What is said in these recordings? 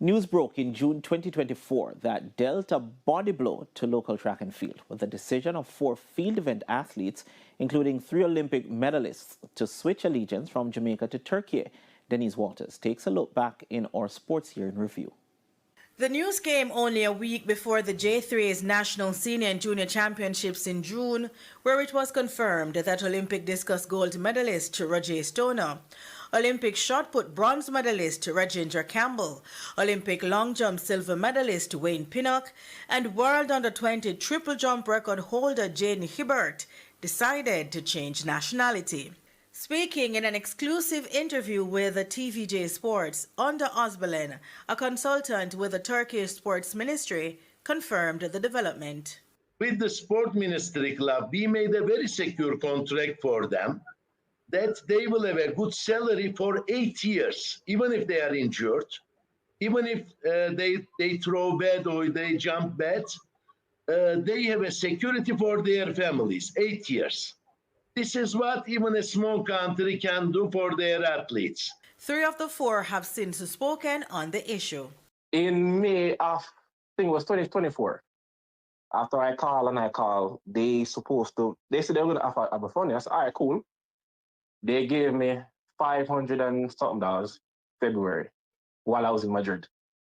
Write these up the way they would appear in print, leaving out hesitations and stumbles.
News broke in June 2024 that dealt a body blow to local track and field with the decision of 4 field event athletes, including 3 Olympic medalists, to switch allegiance from Jamaica to Turkiye. Denise Walters takes a look back in our Sports Year in Review. The news came only a week before the J3's National Senior and Junior Championships in June, where it was confirmed that Olympic discus gold medalist Roger Stoner, Olympic shot put bronze medalist Reginger Campbell, Olympic long jump silver medalist Wayne Pinnock, and World Under-20 triple jump record holder Jaden Hibbert decided to change nationality. Speaking in an exclusive interview with the TVJ Sports, Under Osbelen, a consultant with the Turkish Sports Ministry, confirmed the development. With the Sport Ministry Club, we made a very secure contract for them that they will have a good salary for 8 years, even if they are injured, even if they throw bad or they jump bad, they have a security for their families, 8 years. This is what even a small country can do for their athletes. 3 of the 4 have since spoken on the issue. In May of, I think it was 2024, after I call, they said they were going to offer a fund. I said, all right, cool. They gave me $500 and something February while I was in Madrid.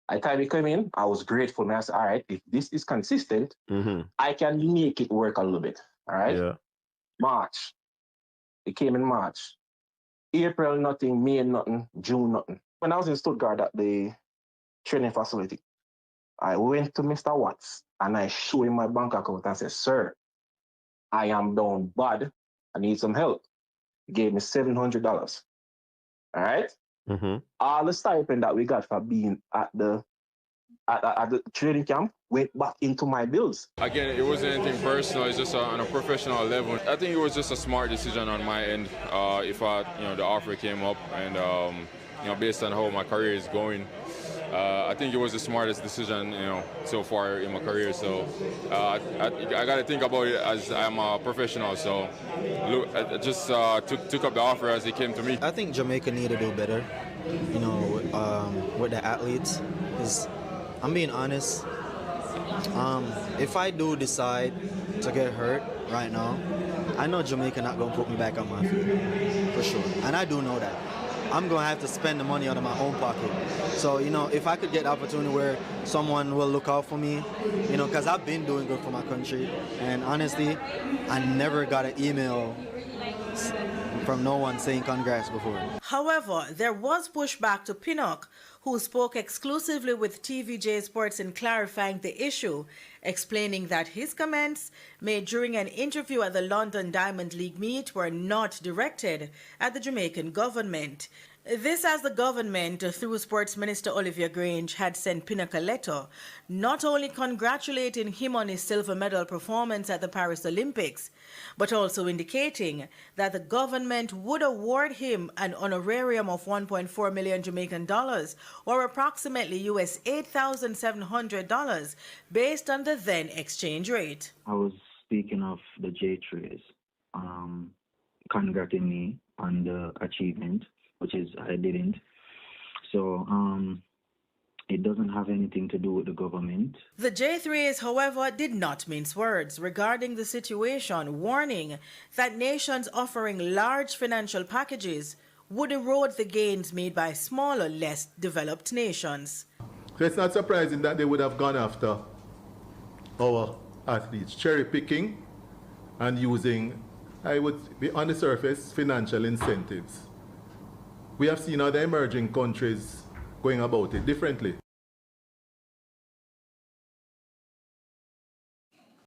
By the time we came in, I was grateful. And I said, all right, if this is consistent, I can make it work a little bit. All right? Yeah. March. It came in March. April, nothing. May, nothing. June, nothing. When I was in Stuttgart at the training facility, I went to Mr. Watts and I showed him my bank account and said, sir, I am down bad. I need some help. He gave me $700. All right? All the stipend that we got for being at the training camp went back into my bills. Again, it wasn't anything personal. It's just on a professional level. I think it was just a smart decision on my end. If the offer came up, and based on how my career is going, I think it was the smartest decision, so far in my career. So I got to think about it as I'm a professional. So I just took up the offer as it came to me. I think Jamaica need to do better, with the athletes. Because I'm being honest. If I do decide to get hurt right now, I know Jamaica not gonna put me back on my feet, for sure. And I do know that. I'm gonna have to spend the money out of my own pocket. So, if I could get the opportunity where someone will look out for me, because I've been doing good for my country. And honestly, I never got an email from no one saying congrats before. However, there was pushback to Pinnock, who spoke exclusively with TVJ Sports in clarifying the issue, explaining that his comments made during an interview at the London Diamond League meet were not directed at the Jamaican government. This as the government, through Sports Minister Olivia Grange, had sent Pinnock a letter, not only congratulating him on his silver medal performance at the Paris Olympics, but also indicating that the government would award him an honorarium of 1.4 million Jamaican dollars, or approximately US $8,700, based on the then exchange rate. I was speaking of the J3s, congratulating me on the achievement, which is I didn't. So it doesn't have anything to do with the government. The J3s, however, did not mince words regarding the situation, warning that nations offering large financial packages would erode the gains made by smaller, less developed nations. So it's not surprising that they would have gone after our athletes, cherry picking and using, I would be on the surface, financial incentives. We have seen other emerging countries going about it differently.